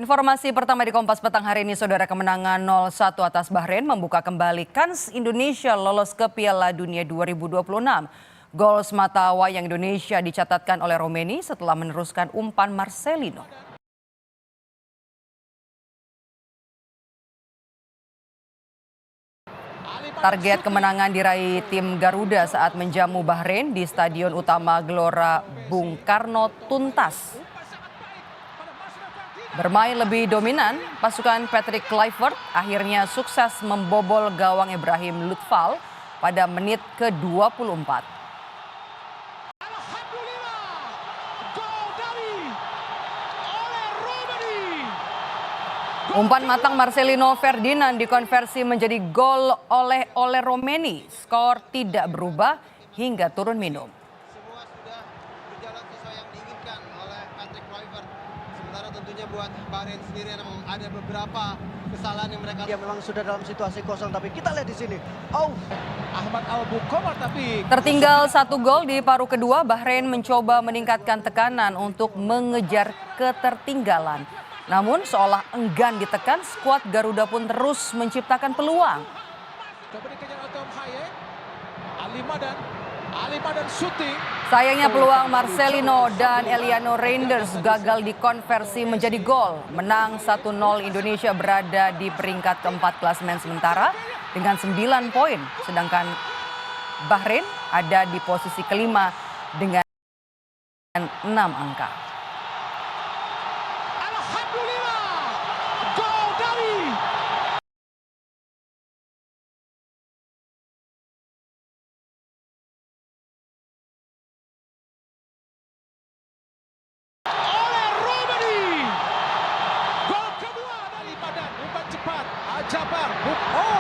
Informasi pertama di Kompas Petang hari ini, saudara, kemenangan 0-1 atas Bahrain membuka kembali kans Indonesia lolos ke Piala Dunia 2026. Gol semata wayang Indonesia dicatatkan oleh Romeni setelah meneruskan umpan Marcelino. Target kemenangan diraih tim Garuda saat menjamu Bahrain di Stadion Utama Gelora Bung Karno tuntas. Bermain lebih dominan, pasukan Patrick Kluivert akhirnya sukses membobol gawang Ibrahim Lutfal pada menit ke-24. Umpan matang Marcelino Ferdinand dikonversi menjadi gol oleh Romeni. Skor tidak berubah hingga turun minum. Semua sudah berjalan sesuai yang diinginkan oleh Patrick Kluivert. Sementara tentunya buat Bahrain sendiri memang ada beberapa kesalahan yang mereka memang sudah dalam situasi kosong, tapi kita lihat di sini. Ahmad Al-Bukhomar tapi tertinggal 1 gol di paruh kedua, Bahrain mencoba meningkatkan tekanan untuk mengejar ketertinggalan. Namun seolah enggan ditekan, skuad Garuda pun terus menciptakan peluang. coba dikejar oleh Tom Hayek. Ali Madan shooting. Sayangnya peluang Marcelino dan Eliano Reinders gagal dikonversi menjadi gol. Menang 1-0, Indonesia berada di peringkat keempat klasemen sementara dengan 9 poin. Sedangkan Bahrain ada di posisi kelima dengan 6 angka. Alhamdulillah, gol dari cepat Jabar.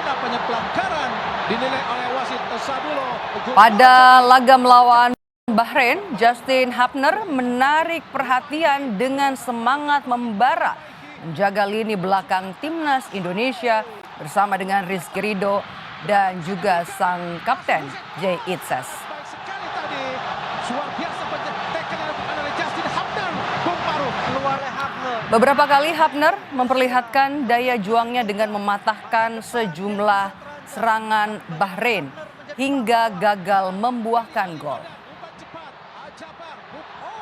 Nampaknya pelanggaran dinilai oleh wasit Sadulo. Pada laga melawan Bahrain, Justin Hapner menarik perhatian dengan semangat membara menjaga lini belakang timnas Indonesia bersama dengan Rizky Ridho dan juga sang kapten Jay Itzes. Baik sekali tadi, luar biasa pencetak yang dilakukan oleh Justin Hapner. Bung Paruh Keluarnya Hapner. Beberapa kali Hapner memperlihatkan daya juangnya dengan mematahkan sejumlah serangan Bahrain hingga gagal membuahkan gol. umpan cepat Jabar.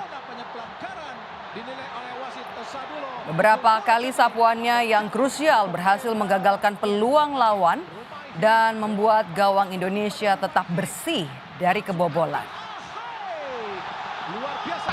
Nampaknya pelanggaran dinilai oleh wasit Sadulo. Beberapa kali sapuannya yang krusial berhasil menggagalkan peluang lawan dan membuat gawang Indonesia tetap bersih dari kebobolan. Luar biasa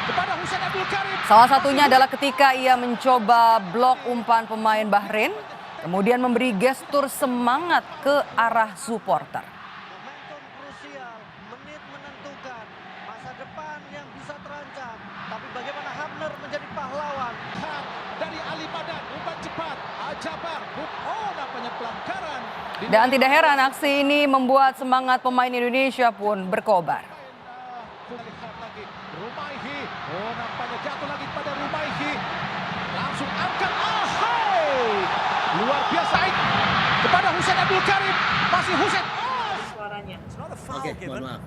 kepada Husain Abdul Karim. Salah satunya adalah ketika ia mencoba blok umpan pemain Bahrain, kemudian memberi gestur semangat ke arah supporter. Momentum krusial, menit menentukan, masa depan yang bisa terancam. Tapi bagaimana Hapner menjadi pahlawan? Dari Ali Madan, umpan cepat Jabar. Nampaknya pelanggaran. Dan tidak heran aksi ini membuat semangat pemain Indonesia pun berkobar. Lihat lagi Rumaihi. Nampaknya jatuh lagi pada Rumaihi. Langsung angkat. Luar biasa kepada Husain Abdul Karim. Masih Husain. Oke, mohon maaf.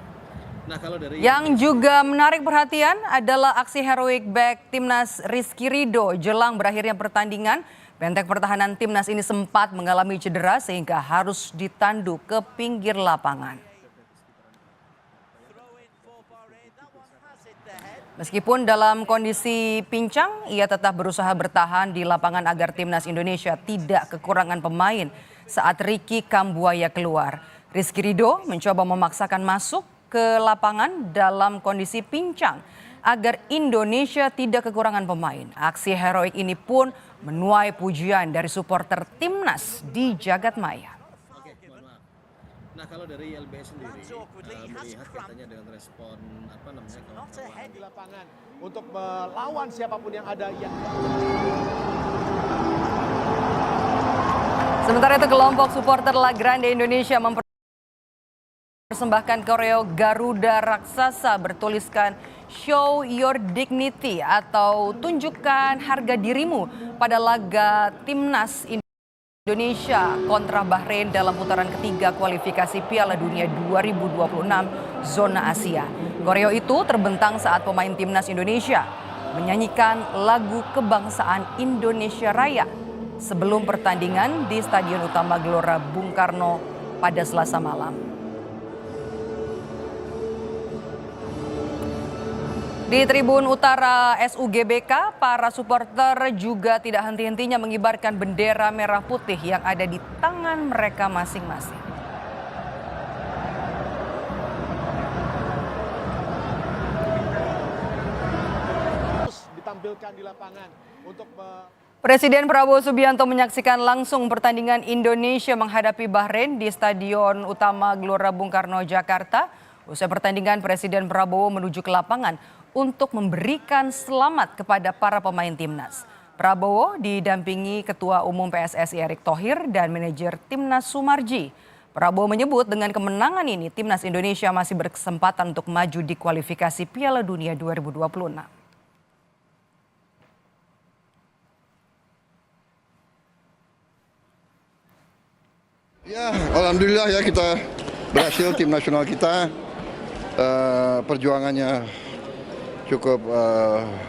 Nah, kalau dari Yang juga menarik perhatian adalah aksi heroik back timnas Rizky Ridho jelang berakhirnya pertandingan. Benteng pertahanan timnas ini sempat mengalami cedera sehingga harus ditandu ke pinggir lapangan. Meskipun dalam kondisi pincang, ia tetap berusaha bertahan di lapangan agar timnas Indonesia tidak kekurangan pemain saat Ricky Kambuaya keluar. Rizky Ridho mencoba memaksakan masuk ke lapangan dalam kondisi pincang agar Indonesia tidak kekurangan pemain. Aksi heroik ini pun menuai pujian dari supporter timnas di jagat maya. Oke, mohon maaf. Nah, kalau dari LBS sendiri melihat katanya dengan respon Di lapangan untuk melawan siapapun yang ada yang Sementara itu kelompok supporter La Grande Indonesia mempersembahkan koreo Garuda Raksasa bertuliskan Show Your Dignity atau tunjukkan harga dirimu pada laga timnas Indonesia kontra Bahrain dalam putaran ketiga kualifikasi Piala Dunia 2026 zona Asia. Koreo itu terbentang saat pemain timnas Indonesia menyanyikan lagu kebangsaan Indonesia Raya sebelum pertandingan di Stadion Utama Gelora Bung Karno pada Selasa malam. Di Tribun Utara SUGBK, para supporter juga tidak henti-hentinya mengibarkan bendera merah putih yang ada di tangan mereka masing-masing. Ditampilkan di lapangan untuk Presiden Prabowo Subianto menyaksikan langsung pertandingan Indonesia menghadapi Bahrain di Stadion Utama Gelora Bung Karno, Jakarta. Usai pertandingan, Presiden Prabowo menuju ke lapangan untuk memberikan selamat kepada para pemain timnas. Prabowo didampingi Ketua Umum PSSI Erick Thohir dan manajer timnas Sumarji. Prabowo menyebut dengan kemenangan ini timnas Indonesia masih berkesempatan untuk maju di kualifikasi Piala Dunia 2026. Ya, alhamdulillah ya kita berhasil, tim nasional kita perjuangannya cukup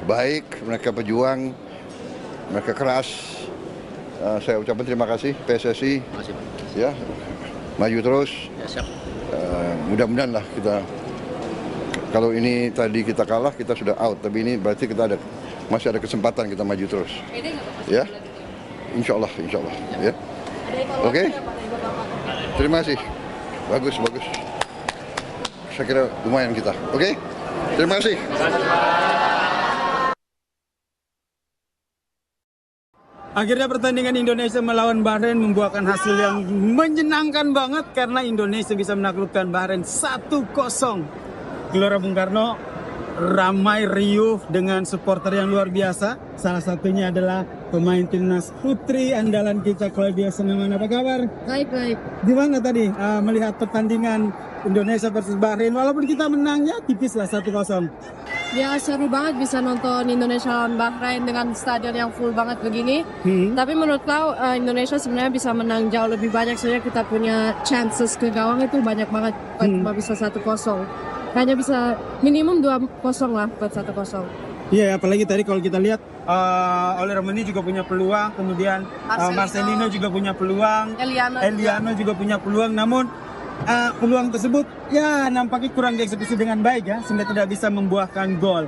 baik, mereka berjuang, mereka keras. Saya ucapkan terima kasih PSSI. Ya, maju terus. Ya, mudah-mudahan lah kita, kalau ini tadi kita kalah kita sudah out, tapi ini berarti kita masih ada kesempatan kita maju terus. Ya, insya Allah. Ya. Oke. Terima kasih. Bagus. Saya kira lumayan kita. Oke. Terima kasih. Akhirnya pertandingan Indonesia melawan Bahrain membuahkan hasil yang menyenangkan banget karena Indonesia bisa menaklukkan Bahrain 1-0. Gelora Bung Karno ramai riuh dengan supporter yang luar biasa. Salah satunya adalah pemain timnas putri andalan kita, Claudia Senaman. Apa kabar? Baik. Gimana tadi melihat pertandingan Indonesia versus Bahrain? Walaupun kita menangnya tipis lah 1-0. Ya seru banget bisa nonton Indonesia lawan Bahrain dengan stadion yang full banget begini. Tapi menurut kau Indonesia sebenarnya bisa menang jauh lebih banyak. Soalnya kita punya chances ke gawang itu banyak banget. Cuma bisa 1-0. Hanya bisa minimum 2-0 lah buat 1-0. Iya, apalagi tadi kalau kita lihat Ole Romani juga punya peluang, kemudian Marcelino juga punya peluang, Eliano juga punya peluang, namun peluang tersebut ya nampaknya kurang dieksekusi dengan baik ya, sehingga tidak bisa membuahkan gol.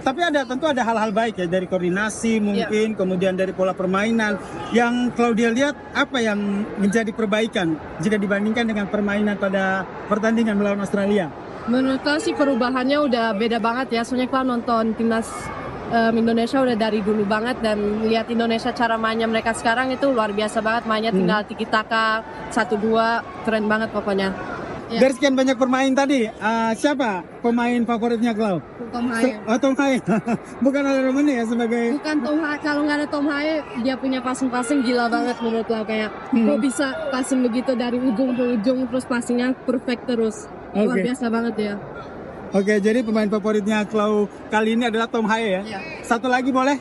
Tapi tentu ada hal-hal baik ya, dari koordinasi mungkin, kemudian dari pola permainan. Yang Claudia lihat apa yang menjadi perbaikan jika dibandingkan dengan permainan pada pertandingan melawan Australia? Menurut kau sih perubahannya udah beda banget ya. Soalnya kau nonton timnas Indonesia udah dari dulu banget, dan lihat Indonesia cara mainnya mereka sekarang itu luar biasa banget. Mainnya tinggal tiki taka 1-2, keren banget pokoknya. Ya. Dari sekian banyak pemain tadi, siapa pemain favoritnya Klau? Tom Haye. Tom Haye. Bukan Ole Romani ya sebagai... Bukan Tom Haye, kalau nggak ada Tom Haye dia punya passing gila banget menurut lo. Kayak kok bisa passing begitu dari ujung ke ujung, terus passingnya perfect terus. Luar biasa banget ya. Oke, jadi pemain favoritnya Klau kali ini adalah Tom Haye ya? Iya. Satu lagi boleh?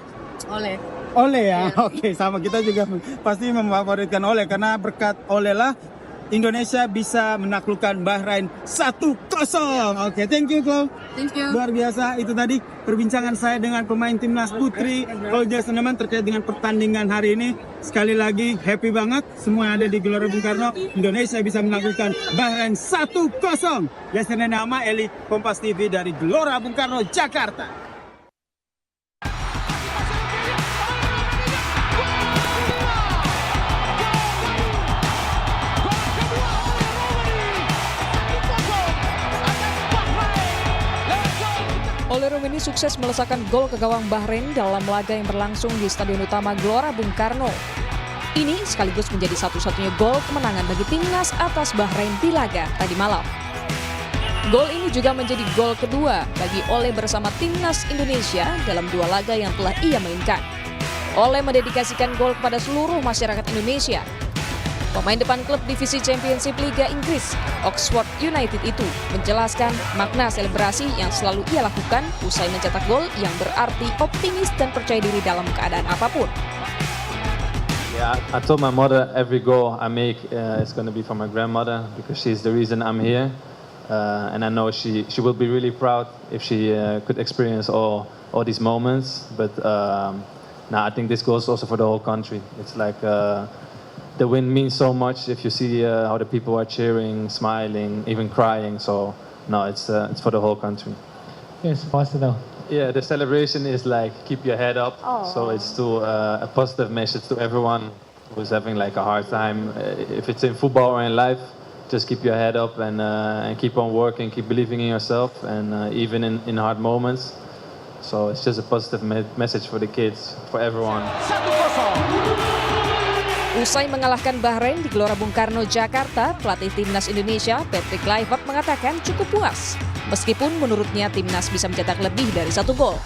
Ole ya? Oke, sama kita juga pasti memfavoritkan Ole, karena berkat Ole lah Indonesia bisa menaklukkan Bahrain 1-0. Oke, thank you Klau. Thank you. Luar biasa, itu tadi perbincangan saya dengan pemain timnas putri Claudia Senaman terkait dengan pertandingan hari ini. Sekali lagi happy banget semua yang ada di Gelora Bung Karno. Indonesia bisa menaklukkan Bahrain 1-0. Yasir Nama Eli, Kompas TV dari Gelora Bung Karno, Jakarta. Ole Romani sukses melesakkan gol ke gawang Bahrain dalam laga yang berlangsung di Stadion Utama Gelora Bung Karno. Ini sekaligus menjadi satu-satunya gol kemenangan bagi timnas atas Bahrain di laga tadi malam. Gol ini juga menjadi gol kedua bagi Ole bersama timnas Indonesia dalam 2 laga yang telah ia mainkan. Ole mendedikasikan gol kepada seluruh masyarakat Indonesia. Pemain depan klub divisi Championship Liga Inggris, Oxford United itu menjelaskan makna selebrasi yang selalu ia lakukan usai mencetak gol yang berarti optimis dan percaya diri dalam keadaan apapun. Yeah, I told my mother every goal I make is going to be for my grandmother because she's the reason I'm here. and I know she will be really proud if she could experience all these moments. But now I think this goes also for the whole country. It's like the win means so much if you see how the people are cheering, smiling, even crying. So no, it's for the whole country. Yes, positive. Yeah, the celebration is like keep your head up. So it's to a positive message to everyone who's having like a hard time. If it's in football or in life, just keep your head up and keep on working, keep believing in yourself, and even in hard moments. So it's just a positive message for the kids, for everyone. Usai mengalahkan Bahrain di Gelora Bung Karno, Jakarta, pelatih timnas Indonesia, Patrick Kluivert mengatakan cukup puas. Meskipun menurutnya timnas bisa mencetak lebih dari 1 gol.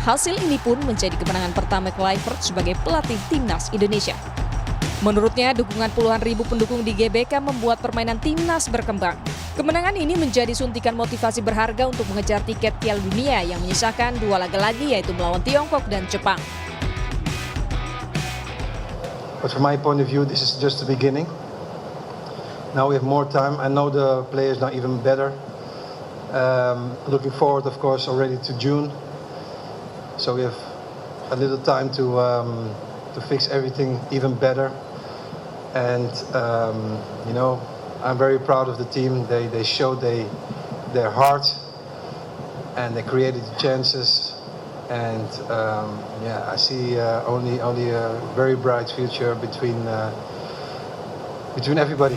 Hasil ini pun menjadi kemenangan pertama Kluivert sebagai pelatih timnas Indonesia. Menurutnya, dukungan puluhan ribu pendukung di GBK membuat permainan timnas berkembang. Kemenangan ini menjadi suntikan motivasi berharga untuk mengejar tiket Piala Dunia yang menyisakan 2 laga lagi, yaitu melawan Tiongkok dan Jepang. But from my point of view, this is just the beginning. Now we have more time. I know the players now even better. Looking forward, of course, already to June. So we have a little time to fix everything even better. And I'm very proud of the team. They showed their heart, and they created chances. And I see only a very bright future between everybody.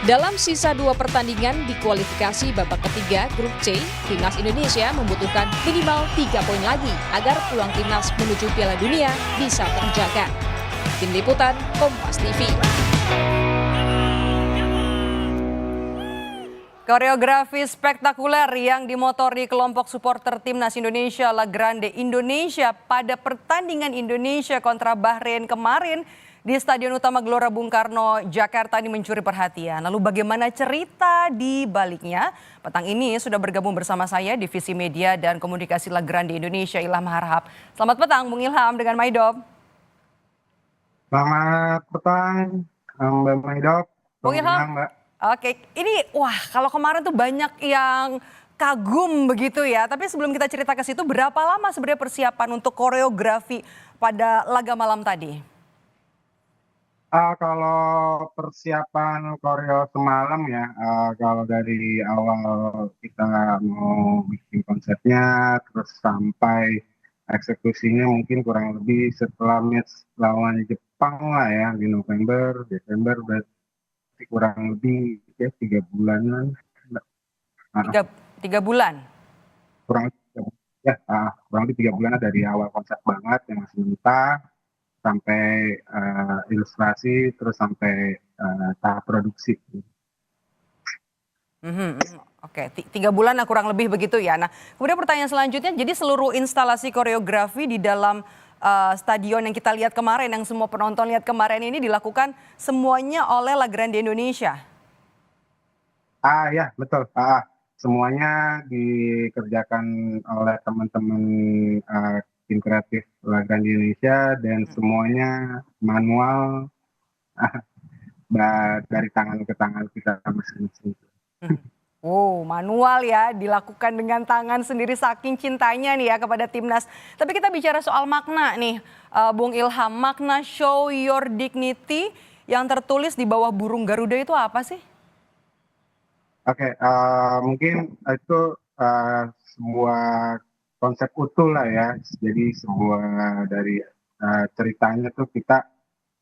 Dalam sisa 2 pertandingan di kualifikasi babak ketiga grup C, timnas Indonesia membutuhkan minimal 3 poin lagi agar peluang timnas menuju Piala Dunia bisa terjaga. Tim Liputan, Kompas TV. Koreografi spektakuler yang dimotori kelompok supporter timnas Indonesia La Grande Indonesia pada pertandingan Indonesia kontra Bahrain kemarin di Stadion Utama Gelora Bung Karno, Jakarta ini mencuri perhatian. Lalu bagaimana cerita di baliknya? Petang ini sudah bergabung bersama saya Divisi Media dan Komunikasi La Grande Indonesia, Ilham Harhab. Selamat petang, Bung Ilham dengan Maidob. Selamat petang, Mbak Maidob. Bung Ilham, Mbak. Oke, ini kalau kemarin tuh banyak yang kagum begitu ya. Tapi sebelum kita cerita ke situ, berapa lama sebenarnya persiapan untuk koreografi pada laga malam tadi? Kalau persiapan koreo semalam ya, kalau dari awal kita mau bikin konsepnya, terus sampai eksekusinya mungkin kurang lebih setelah match lawan Jepang lah ya di November, Desember, berarti kurang lebih ya 3 bulanan. 3 bulan? Kurang lebih 3 bulan dari awal konsep banget yang masih mentah, sampai ilustrasi, terus sampai tahap produksi. Oke, 3 bulan kurang lebih begitu ya. Nah, kemudian pertanyaan selanjutnya, jadi seluruh instalasi koreografi di dalam stadion yang kita lihat kemarin, yang semua penonton lihat kemarin ini dilakukan semuanya oleh La Grande Indonesia? Ya, betul. Semuanya dikerjakan oleh teman-teman tim kreatif La Grande Indonesia, dan semuanya manual dari tangan ke tangan kita masing-masing. Manual ya, dilakukan dengan tangan sendiri saking cintanya nih ya kepada timnas. Tapi kita bicara soal makna nih, Bung Ilham, makna Show Your Dignity yang tertulis di bawah burung Garuda itu apa sih? Oke, mungkin itu sebuah konsep utuh lah ya. Jadi sebuah dari ceritanya tuh kita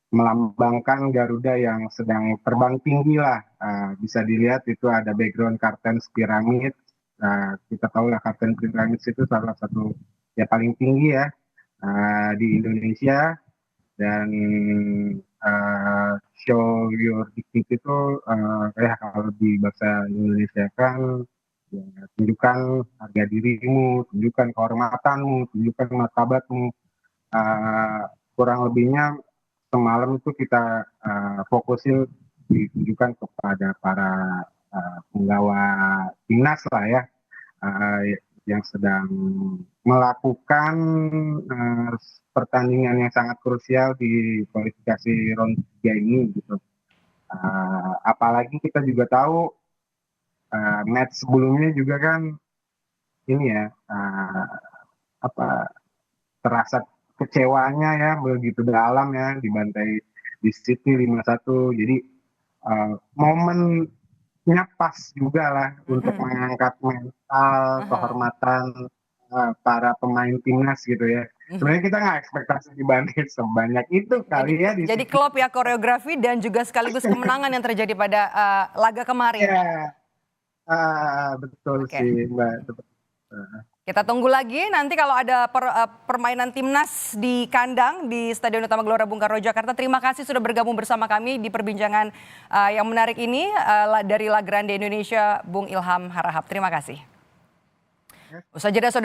melambangkan Garuda yang sedang terbang tinggi lah. Bisa dilihat itu ada background Kartens piramid. Kita tahu lah Kartens piramid itu salah satu ya paling tinggi ya di Indonesia. Dan Show Your Dignity itu kalau di bahasa Indonesia kan ya, tunjukkan harga dirimu, tunjukkan kehormatanmu, tunjukkan martabatmu. Kurang lebihnya semalam itu kita fokusin ditujukan kepada para penggawa timnas lah ya, yang sedang melakukan pertandingan yang sangat krusial di kualifikasi round 3 ini gitu. Apalagi kita juga tahu match sebelumnya juga kan ini ya terasa kecewanya ya begitu dalam ya, dibantai di City 5-1. Jadi momennya pas juga lah untuk mengangkat mental, kehormatan para pemain timnas gitu ya. Sebenarnya kita nggak ekspektasi dibantai sebanyak itu kali ya. Jadi klub ya, koreografi dan juga sekaligus kemenangan yang terjadi pada laga kemarin. Ya, betul sih Mbak. Kita tunggu lagi nanti kalau ada permainan timnas di kandang di Stadion Utama Gelora Bung Karno Jakarta. Terima kasih sudah bergabung bersama kami di perbincangan yang menarik ini dari La Grande Indonesia, Bung Ilham Harahap. Terima kasih. Usai jeda, saudara.